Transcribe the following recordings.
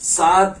7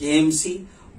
KMC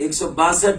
162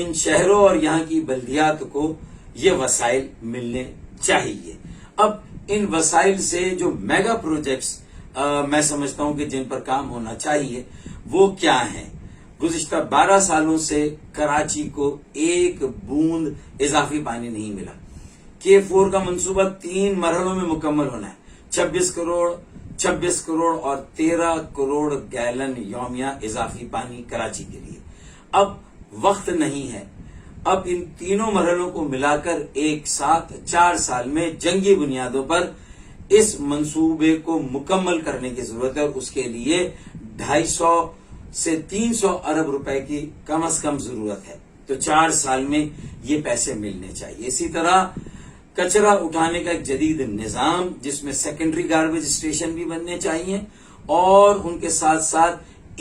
ان شہروں اور یہاں کی بلدیات کو یہ وسائل ملنے چاہیے۔ اب ان وسائل سے جو میگا پروجیکٹس میں سمجھتا ہوں کہ جن پر کام ہونا چاہیے وہ کیا ہیں؟ گزشتہ 12 سالوں سے کراچی کو ایک بوند اضافی پانی نہیں ملا۔ K4 کا منصوبہ 3 مرحلوں میں مکمل ہونا ہے۔ 26 کروڑ اور 13 کروڑ گیلن یومیہ اضافی پانی کراچی کے لیے۔ اب وقت نہیں ہے، اب ان تینوں مرحلوں کو ملا کر ایک ساتھ 4 سال میں جنگی بنیادوں پر اس منصوبے کو مکمل کرنے کی ضرورت ہے، اور اس کے لیے 250 سے 300 ارب روپے کی کم از کم ضرورت ہے۔ تو 4 سال میں یہ پیسے ملنے چاہیے۔ اسی طرح کچرا اٹھانے کا ایک جدید نظام جس میں سیکنڈری گاربیج اسٹیشن بھی بننے چاہیے، اور ان کے ساتھ ساتھ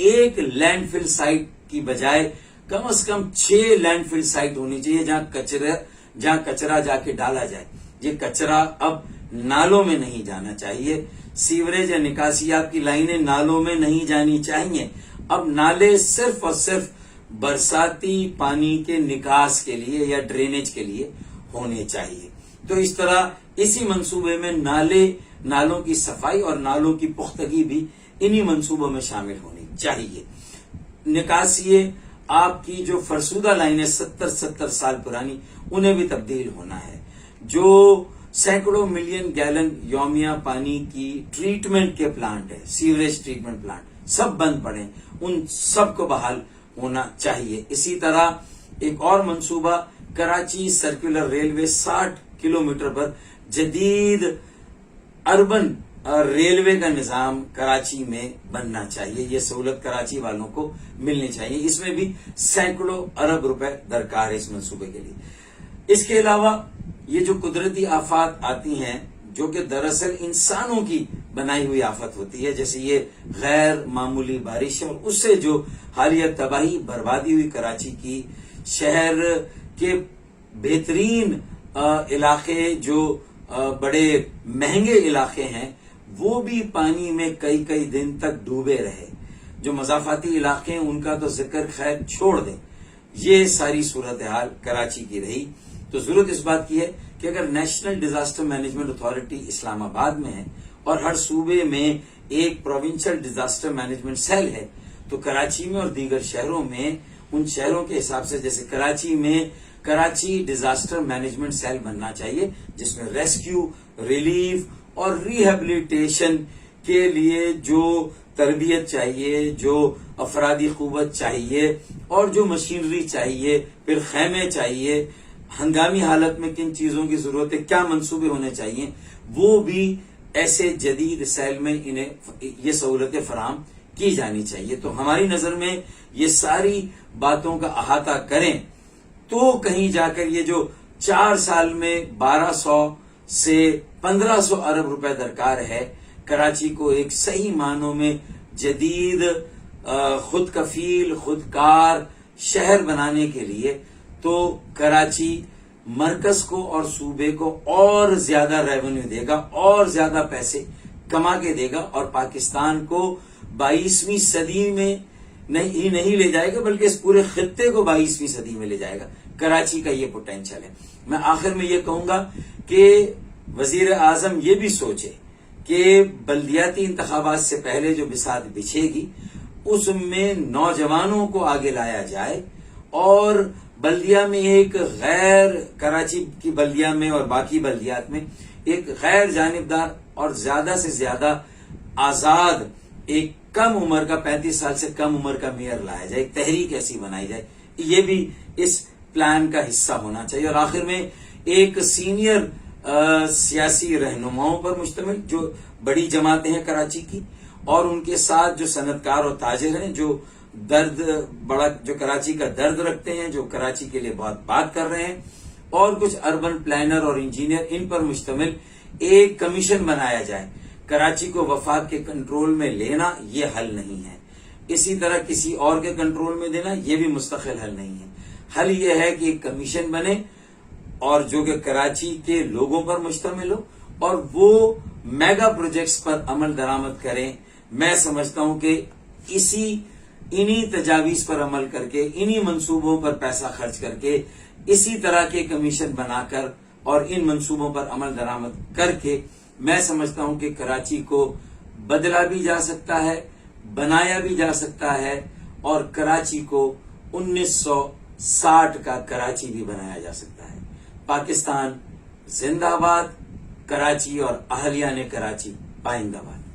ایک لینڈ فل سائٹ کی بجائے کم از کم 6 لینڈ فل سائٹ ہونی چاہیے جہاں کچرا جا کے ڈالا جائے۔ یہ کچرا اب نالوں میں نہیں جانا چاہیے، سیوریج یا نکاسیات کی لائنیں نالوں میں نہیں جانی چاہیے۔ اب نالے صرف اور صرف برساتی پانی کے نکاس کے لیے یا ڈرینیج کے لیے ہونے چاہیے۔ تو اس طرح اسی منصوبے میں نالوں کی صفائی اور نالوں کی پختگی بھی انہی منصوبوں میں شامل ہونی چاہیے۔ نکاسیے آپ کی جو فرسودہ لائنیں 70 سال پرانی انہیں بھی تبدیل ہونا ہے۔ جو سینکڑوں ملین گیلن یومیہ پانی کی ٹریٹمنٹ کے پلانٹ ہے، سیوریج ٹریٹمنٹ پلانٹ سب بند پڑے، ان سب کو بحال ہونا چاہیے۔ اسی طرح ایک اور منصوبہ کراچی سرکولر ریلوے 60 کلومیٹر پر جدید اربن ریلوے کا نظام کراچی میں بننا چاہیے۔ یہ سہولت کراچی والوں کو ملنی چاہیے۔ اس میں بھی سینکڑوں ارب روپے درکار ہے اس منصوبے کے لیے۔ اس کے علاوہ یہ جو قدرتی آفات آتی ہیں جو کہ دراصل انسانوں کی بنائی ہوئی آفت ہوتی ہے، جیسے یہ غیر معمولی بارش اور اس سے جو حالیہ تباہی بربادی ہوئی کراچی کی، شہر کے بہترین علاقے جو بڑے مہنگے علاقے ہیں وہ بھی پانی میں کئی دن تک ڈوبے رہے۔ جو مضافاتی علاقے ہیں ان کا تو ذکر خیر چھوڑ دیں، یہ ساری صورتحال کراچی کی رہی۔ تو ضرورت اس بات کی ہے کہ اگر نیشنل ڈیزاسٹر مینجمنٹ اتھارٹی اسلام آباد میں ہے اور ہر صوبے میں ایک پروونشل ڈیزاسٹر مینجمنٹ سیل ہے، تو کراچی میں اور دیگر شہروں میں ان شہروں کے حساب سے جیسے کراچی میں کراچی ڈیزاسٹر مینجمنٹ سیل بننا چاہیے، جس میں ریسکیو، ریلیف اور ریہیبلیٹیشن کے لیے جو تربیت چاہیے، جو افرادی قوت چاہیے اور جو مشینری چاہیے، پھر خیمے چاہیے، ہنگامی حالت میں کن چیزوں کی ضرورت ہے، کیا منصوبے ہونے چاہیے، وہ بھی ایسے جدید سیل میں انہیں یہ سہولتیں فراہم کی جانی چاہیے۔ تو ہماری نظر میں یہ ساری باتوں کا احاطہ کریں تو کہیں جا کر یہ جو 4 سال میں 1200 سے 1500 ارب روپے درکار ہے کراچی کو ایک صحیح معنوں میں جدید خود کفیل خودکار شہر بنانے کے لیے، تو کراچی مرکز کو اور صوبے کو اور زیادہ ریونیو دے گا، اور زیادہ پیسے کما کے دے گا، اور پاکستان کو 22ویں صدی میں نہیں لے جائے گا بلکہ اس پورے خطے کو 22ویں صدی میں لے جائے گا۔ کراچی کا یہ پوٹینشل ہے۔ میں آخر میں یہ کہوں گا کہ وزیر اعظم یہ بھی سوچے کہ بلدیاتی انتخابات سے پہلے جو بساط بچھے گی اس میں نوجوانوں کو آگے لایا جائے، اور بلدیہ میں ایک غیر کراچی کی بلدیہ میں اور باقی بلدیات میں ایک غیر جانبدار اور زیادہ سے زیادہ آزاد ایک کم عمر کا 35 سال سے کم عمر کا میئر لایا جائے، ایک تحریک ایسی بنائی جائے، یہ بھی اس پلان کا حصہ ہونا چاہیے۔ اور آخر میں ایک سینئر سیاسی رہنماؤں پر مشتمل جو بڑی جماعتیں ہیں کراچی کی، اور ان کے ساتھ جو صنعتکار اور تاجر ہیں جو جو کراچی کا درد رکھتے ہیں، جو کراچی کے لیے بہت بات کر رہے ہیں، اور کچھ اربن پلانر اور انجینئر، ان پر مشتمل ایک کمیشن بنایا جائے۔ کراچی کو وفاق کے کنٹرول میں لینا یہ حل نہیں ہے، اسی طرح کسی اور کے کنٹرول میں دینا یہ بھی مستقل حل نہیں ہے۔ حل یہ ہے کہ ایک کمیشن بنے اور جو کہ کراچی کے لوگوں پر مشتمل ہو، اور وہ میگا پروجیکٹس پر عمل درآمد کریں۔ میں سمجھتا ہوں کہ اسی انہی تجاویز پر عمل کر کے، انہی منصوبوں پر پیسہ خرچ کر کے، اسی طرح کے کمیشن بنا کر اور ان منصوبوں پر عمل درآمد کر کے میں سمجھتا ہوں کہ کراچی کو بدلا بھی جا سکتا ہے، بنایا بھی جا سکتا ہے، اور کراچی کو 1960 کا کراچی بھی بنایا جا سکتا ہے۔ پاکستان زندہ باد، کراچی اور اہلیہ نے کراچی پائندہ باد۔